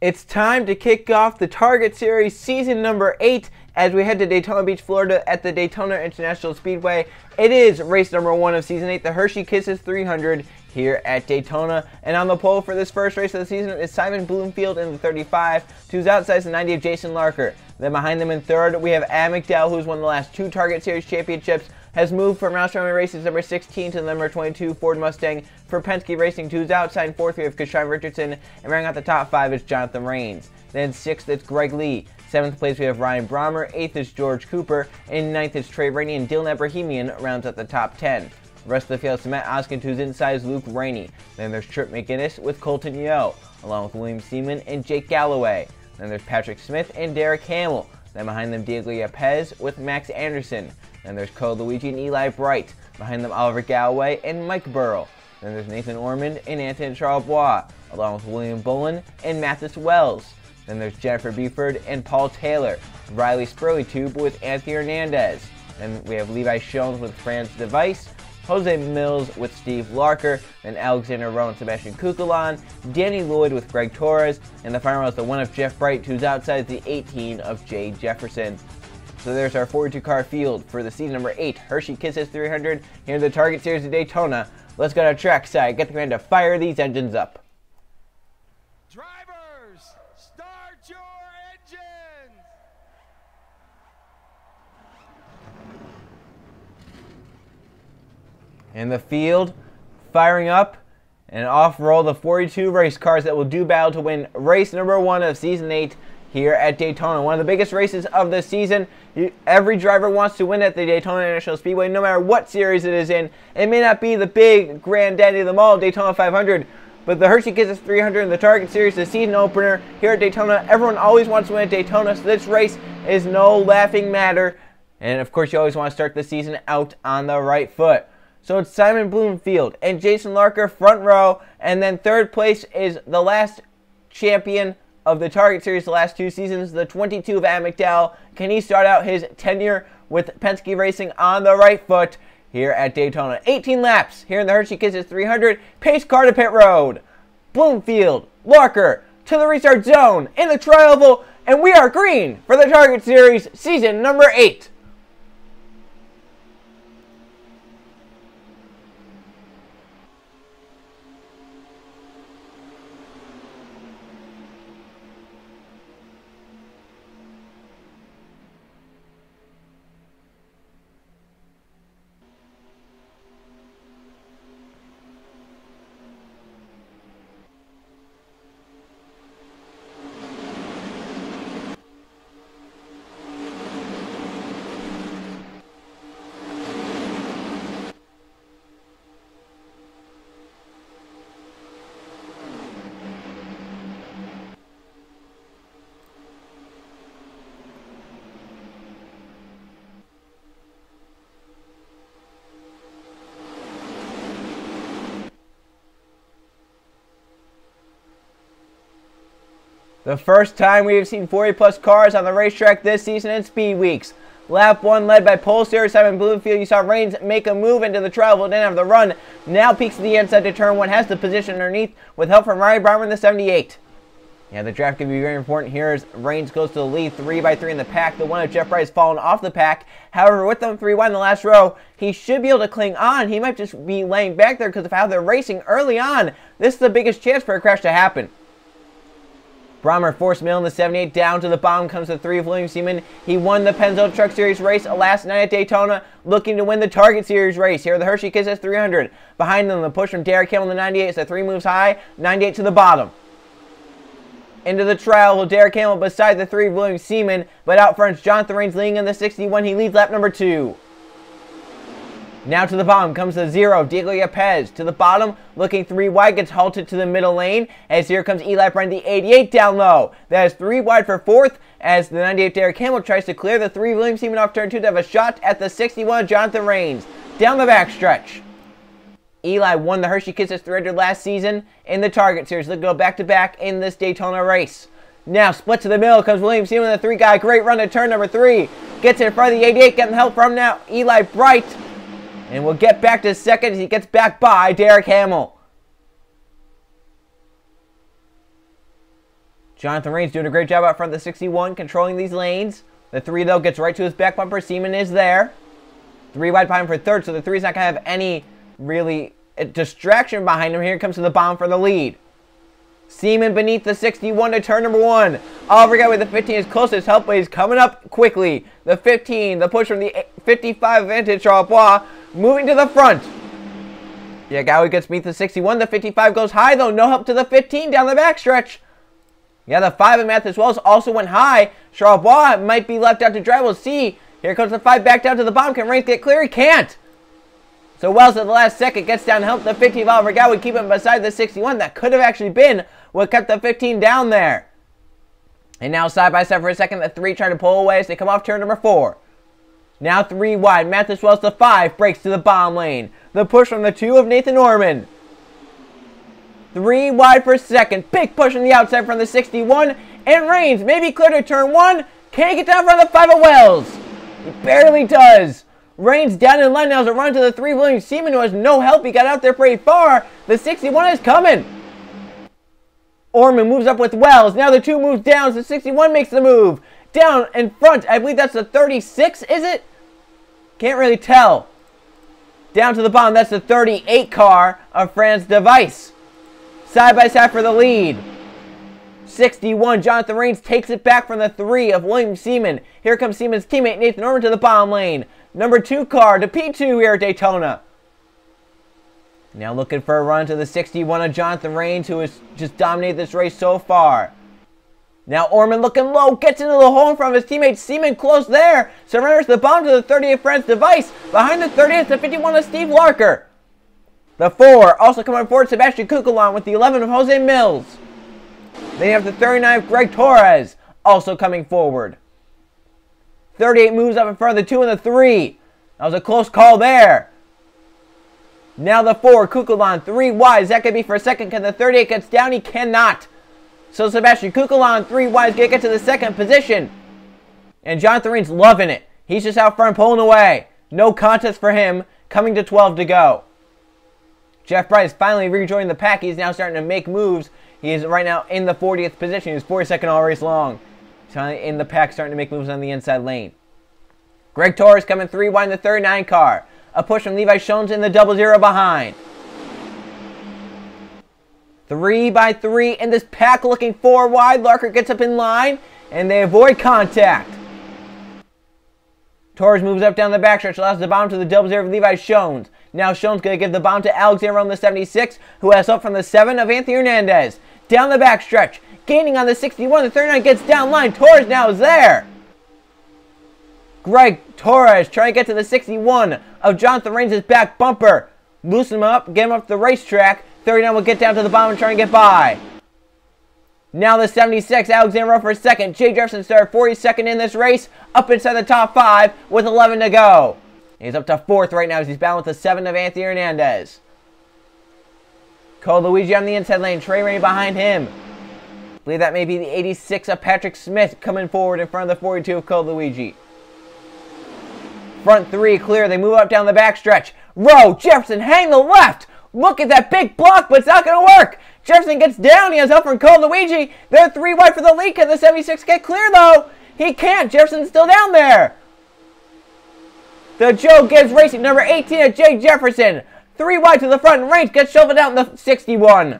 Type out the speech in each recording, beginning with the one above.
It's time to kick off the Target Series season number 8 as we head to Daytona Beach, Florida at the Daytona International Speedway. It is race number 1 of season 8, the Hershey Kisses 300 here at Daytona. And on the pole for this first race of the season is Simon Bloomfield in the 35. To his outside is the 90 of Jason Larker. Then behind them in third, we have Adam McDowell, who's won the last 2 Target Series championships, has moved from Roush Racing Races number 16 to the number 22 Ford Mustang for Penske Racing. To his outside, in fourth we have Kashawn Richardson, and rounding out the top 5 is Jonathan Rains. Then 6th it's Greg Lee. 7th place we have Ryan Brommer, 8th is George Cooper, and 9th is Trey Rainey, and Dylan Abrahamian rounds out the top 10. The rest of the field is Matt Oskin, to his inside is Luke Rainey. Then there's Trip McGinnis with Colton Yeo, along with William Seaman and Jake Galloway. Then there's Patrick Smith and Derek Hamill. Then behind them Diego Yepez with Max Anderson. Then there's Cole Luigi and Eli Bright. Behind them Oliver Galloway and Mike Burrow. Then there's Nathan Ormond and Anthony Charlebois, along with William Bullen and Mathis Wells. Then there's Jennifer Buford and Paul Taylor. Riley Spurley-Tube with Anthony Hernandez. Then we have Levi Shones with Franz DeVice. Jose Mills with Steve Larker, then Alexander Rowe and Sebastian Kukulon, Danny Lloyd with Greg Torres, and the final is the 1 of Jeff Bright, who's outside the 18 of Jay Jefferson. So there's our 42-car field for the season number 8 Hershey Kisses 300 here in the Target Series of Daytona. Let's go to trackside, get the command to fire these engines up. Drivers, start your engines! In the field, firing up, and off roll the 42 race cars that will do battle to win race number 1 of season 8 here at Daytona. One of the biggest races of the season. Every driver wants to win at the Daytona International Speedway, no matter what series it is in. It may not be the big granddaddy of them all, Daytona 500, but the Hershey Kisses 300 in the Target Series, the season opener here at Daytona. Everyone always wants to win at Daytona, so this race is no laughing matter. And of course, you always want to start the season out on the right foot. So it's Simon Bloomfield and Jason Larker front row, and then third place is the last champion of the Target Series the last 2 seasons, the 22 of Adam McDowell. Can he start out his tenure with Penske Racing on the right foot here at Daytona? 18 laps here in the Hershey Kisses 300. Pace car to pit road. Bloomfield, Larker to the restart zone in the tri-oval, and we are green for the Target Series season number 8. The first time we have seen 40-plus cars on the racetrack this season in Speed Weeks. Lap 1 led by pole steerer Simon Bloomfield. You saw Rains make a move into the trial, but didn't have the run. Now peeks to the inside to turn 1, has the position underneath with help from Ryan Brommer in the 78. Yeah, the draft can be very important here as Rains goes to the lead 3 by 3 in the pack. The 1 of Jeff Bright has fallen off the pack. However, with them 3 wide in the last row, he should be able to cling on. He might just be laying back there because of how they're racing early on. This is the biggest chance for a crash to happen. Brommer forced middle in the 78. Down to the bottom comes the 3 of William Seaman. He won the Pennzoil Truck Series race last night at Daytona, looking to win the Target Series race here at the Hershey Kisses 300. Behind them, the push from Derek Hamill in the 98 as the 3 moves high, 98 to the bottom. Into the trial with Derek Hamill beside the 3 of William Seaman, but out front, Jonathan Rains leading in the 61. He leads lap number 2. Now to the bottom comes the 0 of Diego Yepez. To the bottom, looking 3 wide, gets halted to the middle lane. As here comes Eli Bright, the 88 down low. That is 3 wide for 4th as the 98 Derek Hamill tries to clear the 3 William Seaman off turn 2 to have a shot at the 61 Jonathan Rains. Down the backstretch. Eli won the Hershey Kisses 300 last season in the Target Series. They'll go back-to-back in this Daytona race. Now, split to the middle comes William Seaman, the 3 guy. Great run to turn number 3. Gets in front of the 88, getting help from now Eli Bright. And we'll get back to second as he gets back by Derek Hamill. Jonathan Rains doing a great job out front of the 61, controlling these lanes. The 3, though, gets right to his back bumper. Seaman is there. 3 wide behind him for third, so the 3's not going to have any really distraction behind him. Here comes to the bomb for the lead. Seaman beneath the 61 to turn number 1. Oliver Guy with the 15 is closest help, but he's coming up quickly. The 15, the push from the 55 advantage, Charles moving to the front. Yeah, Gowie gets beneath the 61. The 55 goes high, though. No help to the 15 down the backstretch. Yeah, the 5 of Mathis Wells also went high. Charles might be left out to dry. We'll see. Here comes the 5 back down to the bomb. Can Rains get clear? He can't. So Wells at the last second gets down to help the 15 of Oliver Gowie keep him beside the 61. That could have actually been what kept the 15 down there. And now side by side for a second. The 3 trying to pull away as they come off turn number 4. Now 3 wide. Mathis Wells the 5 breaks to the bomb lane. The push from the 2 of Nathan Norman. 3 wide for second. Big push on the outside from the 61. And Rains maybe clear to turn 1. Can't get down from the 5 of Wells. He barely does. Rains down in line now as a run to the 3 William Seaman, who has no help. He got out there pretty far. The 61 is coming. Orman moves up with Wells. Now the 2 moves down. So the 61 makes the move. Down in front. I believe that's the 36, is it? Can't really tell. Down to the bottom. That's the 38 car of Franz Device. Side by side for the lead. 61, Jonathan Rains takes it back from the 3 of William Seaman. Here comes Seaman's teammate Nathan Norman to the bottom lane. Number 2 car to P2 here at Daytona. Now looking for a run to the 61 of Jonathan Rains, who has just dominated this race so far. Now Orman looking low, gets into the hole in front of his teammate Seaman, close there. Surrenders the bomb to the 30 of Franz Device. Behind the 30 is the 51 of Steve Larker. The 4 also coming forward, Sebastian Kukulon with the 11 of Jose Mills. Then you have the 39 of Greg Torres also coming forward. 38 moves up in front of the 2 and the 3. That was a close call there. Now the 4, Kukulon, 3 wide. Is that going to be for a second? Can the 38 gets down? He cannot. So Sebastian Kukulon, 3 wide, is going to get to the second position. And Jonathan Rains loving it. He's just out front pulling away. No contest for him. Coming to 12 to go. Jeff Bright is finally rejoining the pack. He's now starting to make moves. He is right now in the 40th position. He's 42nd all race long. He's finally in the pack, starting to make moves on the inside lane. Greg Torres coming 3 wide in the 39 car. A push from Levi Schoen's in the 00 behind. 3 by 3 in this pack looking 4 wide. Larker gets up in line and they avoid contact. Torres moves up down the backstretch, allows the bomb to the 00 of Levi Schoen's. Now Schoen's going to give the bomb to Alexander on the 76, who has help from the 7 of Anthony Hernandez. Down the backstretch, gaining on the 61, the 39 gets down line. Torres now is there. Greg Torres trying to get to the 61 of Jonathan Rains' back bumper. Loosen him up, get him up the racetrack. 39 will get down to the bottom and try and get by. Now the 76, Alexander for second. Jay Jefferson started 42nd in this race, up inside the top 5 with 11 to go. He's up to 4th right now as he's battling with the 7 of Anthony Hernandez. Cole Luigi on the inside lane, Trey Rainey behind him. I believe that may be the 86 of Patrick Smith coming forward in front of the 42 of Cole Luigi. Front 3 clear, they move up down the backstretch. Rowe, Jefferson, hang the left. Look at that big block, but it's not going to work. Jefferson gets down, he has help from Cole Luigi. They're 3 wide for the lead. Can the 76 get clear though? He can't, Jefferson's still down there. The Joe Gibbs Racing, number 18 of Jay Jefferson. 3 wide to the front, and Rains gets shoveled out in the 61.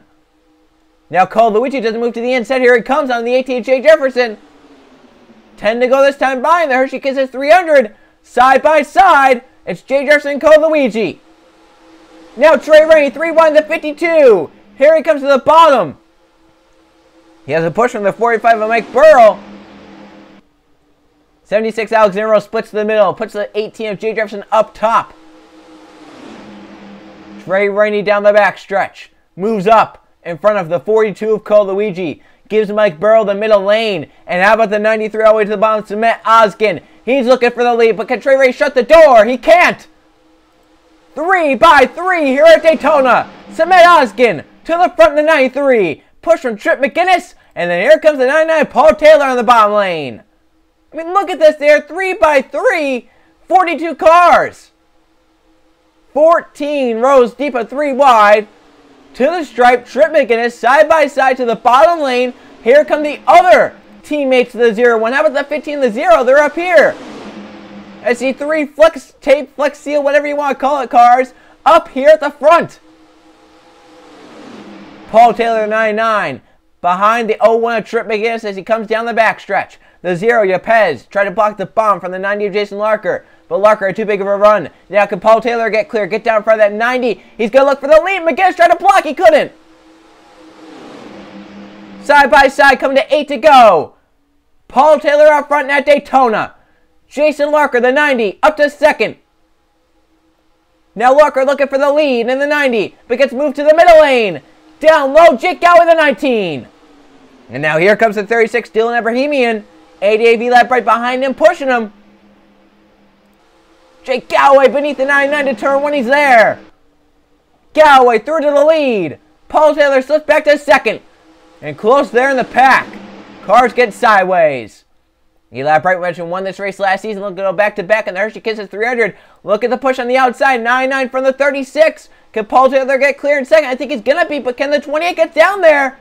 Now Cole Luigi doesn't move to the inside. Here he comes on the 18 of Jay Jefferson. 10 to go this time by, and the Hershey Kisses 300. Side by side, it's Jay Jefferson and Cole Luigi. Now Trey Rainey, 3 wide in the 52. Here he comes to the bottom. He has a push from the 45 of Mike Burrell. 76 Alexander splits to the middle, puts the 18 of Jay Jefferson up top. Trey Rainey down the back stretch, moves up in front of the 42 of Cole Luigi, gives Mike Burrell the middle lane, and how about the 93 all the way to the bottom to Matt Oskin. He's looking for the lead, but can Trey Rainey shut the door? He can't. 3 by 3 here at Daytona. Samet Oskin to the front of the 93. Push from Trip McGinnis, and then here comes the 99 Paul Taylor on the bottom lane. I mean, look at this there. 3 by 3, 42 cars. 14 rows deep of 3 wide. To the stripe, Trip McGinnis side by side to the bottom lane. Here come the other teammates to the 0-1. How about the 15 and the 0? They're up here. I see 3 flex tape, flex seal, whatever you want to call it, cars up here at the front. Paul Taylor, 99, behind the 0-1 of Trip McGinnis as he comes down the backstretch. The 0, Yepez, tried to block the bomb from the 90 of Jason Larker, but Larker had too big of a run. Now can Paul Taylor get clear, get down in front of that 90. He's going to look for the lead. McGinnis tried to block, he couldn't. Side by side, coming to 8 to go. Paul Taylor out front at Daytona. Jason Larker, the 90, up to second. Now Larker looking for the lead in the 90, but gets moved to the middle lane. Down low, Jake Gowie, the 19. And now here comes the 36, Dylan Abrahamian. ADAV lap right behind him, pushing him. Jake Gowie beneath the 99 to turn 1, he's there. Gowie through to the lead. Paul Taylor slips back to second. And close there in the pack. Cars get sideways. Eli Brightwedge won this race last season. Look at go back-to-back in the Hershey Kisses 300. Look at the push on the outside. 99 from the 36. Can Paul Taylor get clear in second? I think he's going to be, but can the 28 get down there?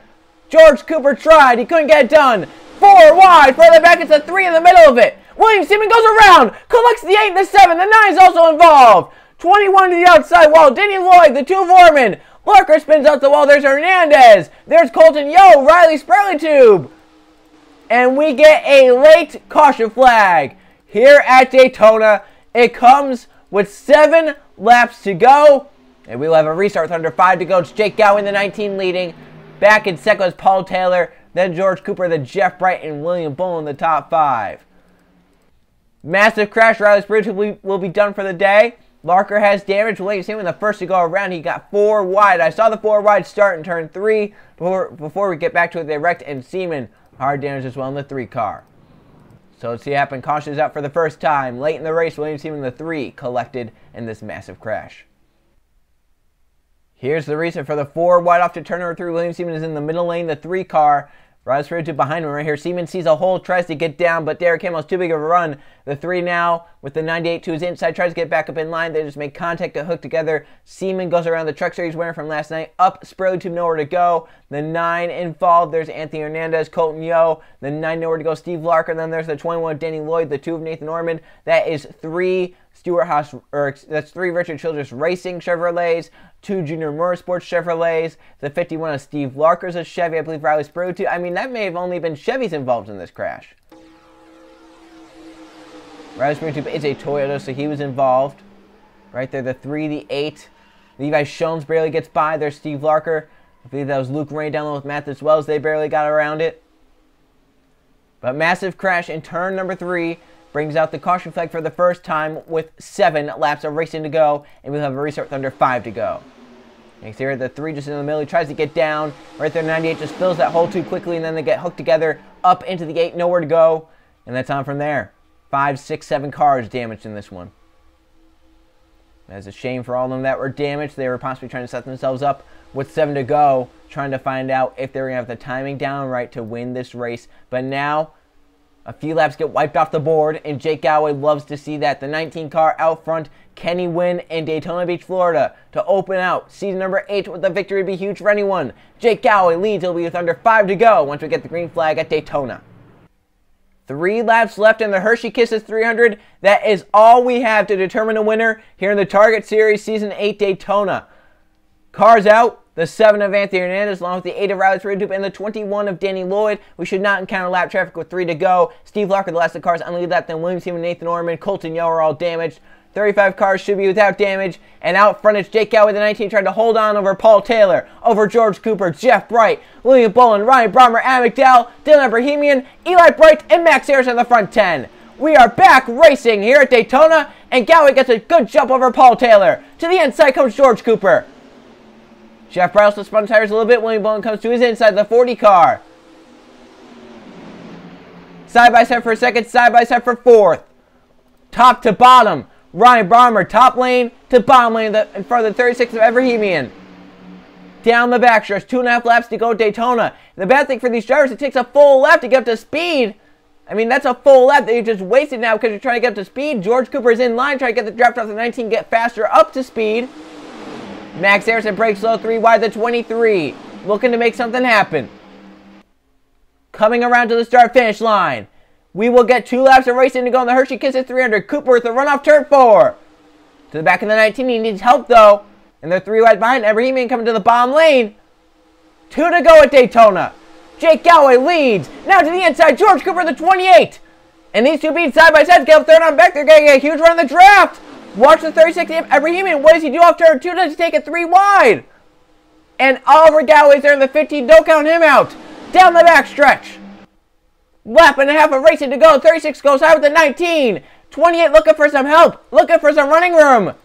George Cooper tried. He couldn't get it done. 4 wide. Further back, it's a 3 in the middle of it. William Seaman goes around. Collects the 8 and the 7. The 9 is also involved. 21 to the outside wall. Denny Lloyd, the 2 Vorman. Larker spins out the wall. There's Hernandez. There's Colton Yo. Riley Spurley-Tube. And we get a late caution flag here at Daytona. It comes with 7 laps to go. And we'll have a restart with under 5 to go. It's Jake Gowie in the 19 leading. Back in second was Paul Taylor. Then George Cooper, then Jeff Bright, and William Bull in the top 5. Massive crash. Riley Spurley will be done for the day. Larker has damage. William Seaman the first to go around. He got 4 wide. I saw the 4 wide start in turn 3. Before we get back to it, they wrecked, and Seaman hard damage as well in the 3 car. So let's see what happened. Caution is out for the first time. Late in the race, William Seaman the 3 collected in this massive crash. Here's the reason for the 4 wide off to turn number 3. William Seaman is in the middle lane, the 3 car. Riley Spurley behind him right here. Seaman sees a hole, tries to get down, but Derek Hamill's too big of a run. The 3 now with the 98 to his inside, tries to get back up in line. They just make contact to hook together. Seaman goes around the truck series wearing from last night. Up, Spurley to nowhere to go. The 9 involved. There's Anthony Hernandez, Colton Yo. The 9 nowhere to go, Steve Larker. Then there's the 21 of Danny Lloyd, the 2 of Nathan Ormond. That is 3 that's 3 Richard Childress Racing Chevrolets, 2 Junior Motorsports Chevrolets, the 51 of Steve Larker's a Chevy, I believe Riley Spurley too. I mean, that may have only been Chevys involved in this crash. Riley Spurley is a Toyota, so he was involved. Right there, the 3, the 8. Levi Schoens barely gets by. There's Steve Larker. I believe that was Luke Rain down low with Matt as well, as they barely got around it. But massive crash in turn number 3. Brings out the caution flag for the first time with 7 laps of racing to go, and we'll have a restart with under 5 to go. Next here, the 3 just in the middle. He tries to get down. Right there, 98 just fills that hole too quickly, and then they get hooked together up into the 8, nowhere to go, and that's on from there. 5, 6, 7 cars damaged in this one. That's a shame for all of them that were damaged. They were possibly trying to set themselves up with 7 to go, trying to find out if they were going to have the timing down right to win this race. But now, a few laps get wiped off the board, and Jake Gowie loves to see that. The 19 car out front, can he win in Daytona Beach, Florida to open out season number 8 with the victory would be huge for anyone. Jake Gowie leads. He'll be with under 5 to go once we get the green flag at Daytona. 3 laps left in the Hershey Kisses 300. That is all we have to determine a winner here in the Target Series Season 8 Daytona. Cars out. The 7 of Anthony Hernandez, along with the 8 of Riley Spurley, and the 21 of Danny Lloyd. We should not encounter lap traffic with 3 to go. Steve Larker, the last of the cars, on the lead lap. Then William Seaman, Nathan Ormond, Colton Yo are all damaged. 35 cars should be without damage. And out front, it's Jake Gowie, the 19, trying to hold on over Paul Taylor, over George Cooper, Jeff Bright, William Bolin, Ryan Brommer, Adam McDowell, Dylan Abrahamian, Eli Bright, and Max Harrison in the front 10. We are back racing here at Daytona, and Gowie gets a good jump over Paul Taylor. To the inside comes George Cooper. Jeff Bright also spun tires a little bit. William Bowen comes to his inside, the 40 car. Side by side for second, side by side for 4th. Top to bottom. Ryan Brommer, top lane to bottom lane in front of the 36 of Abrahamian. Down the backstretch, 2.5 laps to go Daytona. The bad thing for these drivers, it takes a full lap to get up to speed. I mean, that's a full lap that you just wasted now because you're trying to get up to speed. George Cooper is in line, trying to get the draft off the 19, get faster up to speed. Max Harrison breaks low, 3 wide, the 23. Looking to make something happen. coming around to the start-finish line. We will get 2 laps of racing to go on the Hershey Kisses 300. Cooper with the run off turn 4. To the back of the 19, he needs help though. And they're 3 wide behind. Ebrahimian coming to the bottom lane. 2 to go at Daytona. Jake Galloway leads. Now to the inside, George Cooper, the 28. And these two beat side by side. Get up third on back. They're going to get a huge run in the draft. Watch the 36 Ebrahimian. What does he do off turn 2? Does he take it 3 wide? And Oliver Galloway's there in the 15. Don't count him out. Down the back stretch. Lap and a half of racing to go. 36 goes high with the 19. 28 looking for some help. Looking for some running room.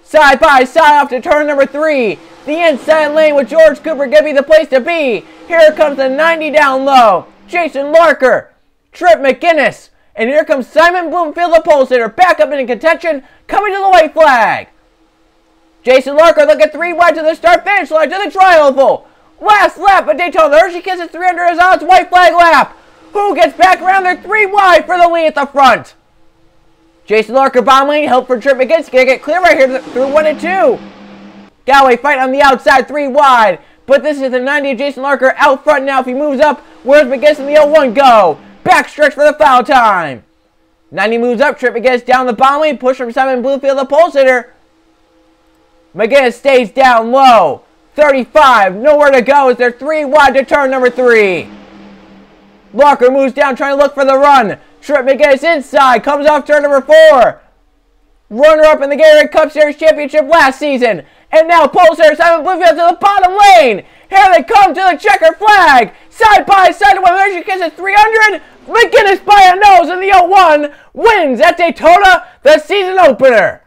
Side by side off to turn number 3. The inside lane with George Cooper going to be the place to be. Here comes the 90 down low. Jason Larker. Trip McGinnis. And here comes Simon Bloomfield, the pole sitter. Back up in contention. Coming to the white flag. Jason Larker looking 3 wide to the start-finish line to the tri-oval. Last lap of Daytona. The Hershey Kisses 300 is on its white flag lap. Who gets back around there 3 wide for the lead at the front? Jason Larker bottom lane. Help for Trip McGinnis. Going to get clear right here through 1 and 2. Galloway fight on the outside 3 wide. But this is the 90 of Jason Larker out front now. If he moves up, where's McGinnis in the 01 go? Back stretch for the foul time. 90 moves up. Trip McGinnis down the bottom lane. Push from Simon Bloomfield, the pole sitter. McGinnis stays down low. 35. Nowhere to go as they're 3 wide to turn number 3. Larker moves down trying to look for the run. Trip McGinnis inside. Comes off turn number 4. Runner-up in the Gatorade Cup Series Championship last season. And now pole sitter Simon Bloomfield to the bottom lane. Here they come to the checker flag. Side by side with Hershey Kisses 300. McGinnis by a nose in the 01 wins at Daytona the season opener.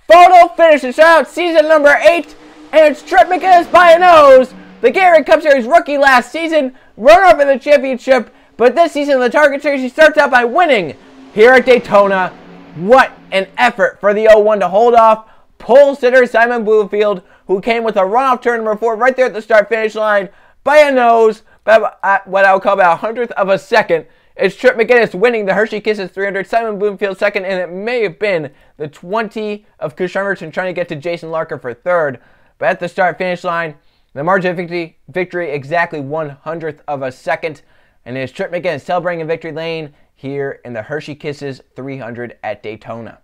Photo finish to shout out season number 8. And it's Trip McGinnis by a nose. The Gatorade Cup Series rookie last season. Runner-up in the championship. But this season in the Target Series he starts out by winning here at Daytona. What an effort for the 01 to hold off pole sitter Simon Bloomfield, who came with a run-off turn number 4 right there at the start-finish line by a nose, by what I would call about a 100th of a second. It's Trip McGinnis winning the Hershey Kisses 300, Simon Bloomfield second, and it may have been the 20 of Chris Emerson trying to get to Jason Larker for third. But at the start-finish line, the margin of victory exactly 100th of a second. And it's Trip McGinnis celebrating in victory lane here in the Hershey Kisses 300 at Daytona.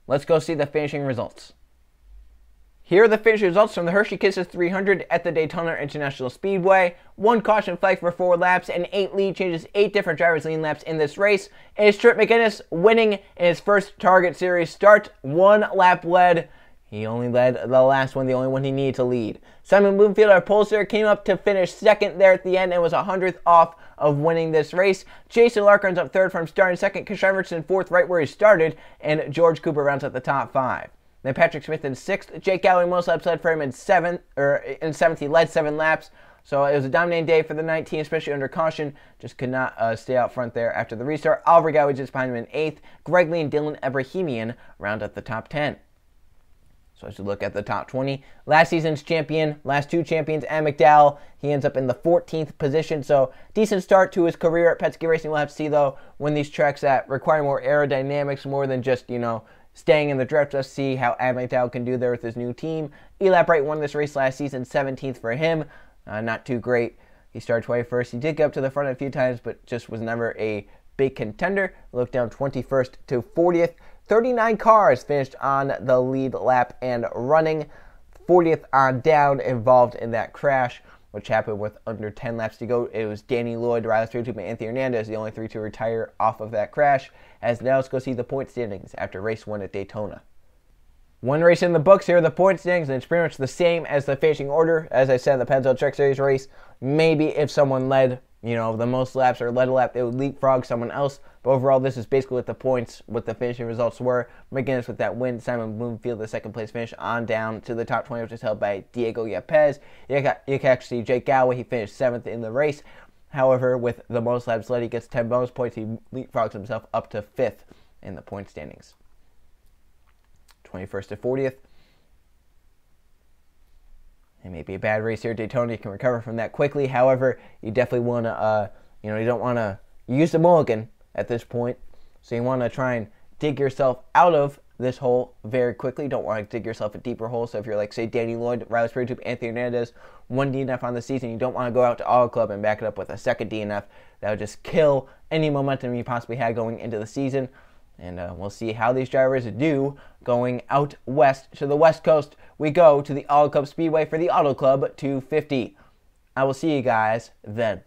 Let's go see the finishing results. Here are the finishing results from the Hershey Kisses 300 at the Daytona International Speedway. 1 caution flag for 4 laps and 8 lead changes, 8 different drivers leading laps in this race. And it's Trip McGinnis winning in his first Target Series start. 1 lap led. He only led the last one, the only one he needed to lead. Simon Bloomfield, our pole sitter, came up to finish second there at the end and was 100th off of winning this race. Jason Larker ends up third from starting second. Chris Emerson fourth, right where he started. And George Cooper rounds out the top 5. Then Patrick Smith in 6th. Jake Galloway most laps led for him in 7th. He led 7 laps. So it was a dominating day for the 19, especially under caution. Just could not stay out front there after the restart. Oliver Galloway just behind him in 8th. Greg Lee and Dylan Ebrahimian round out the top 10. So as you look at the top 20, last season's champion, last 2 champions, Ann McDowell, he ends up in the 14th position. So decent start to his career at Penske Racing. We'll have to see, though, when these tracks that require more aerodynamics, more than just, staying in the drift. Let's see how Ann McDowell can do there with his new team. Eli Bright won this race last season, 17th for him. Not too great. He started 21st. He did get up to the front a few times, but just was never a big contender. Look down 21st to 40th. 39 cars finished on the lead lap and running. 40th on down, involved in that crash, which happened with under 10 laps to go. It was Danny Lloyd, Riley Stewart, and Anthony Hernandez, the only 3 to retire off of that crash. As now let's go see the point standings after race 1 at Daytona. 1 race in the books. Here are the point standings, and it's pretty much the same as the finishing order. As I said, the Pennzoil Truck Series race, maybe if someone led, the most laps or led a lap, they would leapfrog someone else. But overall, this is basically what the points, what the finishing results were. McGinnis with that win. Simon Bloomfield, the second place finish, on down to the top 20, which is held by Diego Yepes. You can actually see Jake Galloway. He finished 7th in the race. However, with the most laps led, he gets 10 bonus points. He leapfrogs himself up to 5th in the point standings. 21st to 40th. It may be a bad race here at Daytona. You can recover from that quickly. However, you definitely want to, you don't want to use the mulligan at this point. So you want to try and dig yourself out of this hole very quickly. Don't want to dig yourself a deeper hole. So if you're like, say, Danny Lloyd, Riley Springtube, Anthony Hernandez, 1 DNF on the season, you don't want to go out to Auto Club and back it up with a second DNF. That would just kill any momentum you possibly had going into the season. And we'll see how these drivers do going out west to the West Coast. We go to the Auto Club Speedway for the Auto Club 250. I will see you guys then.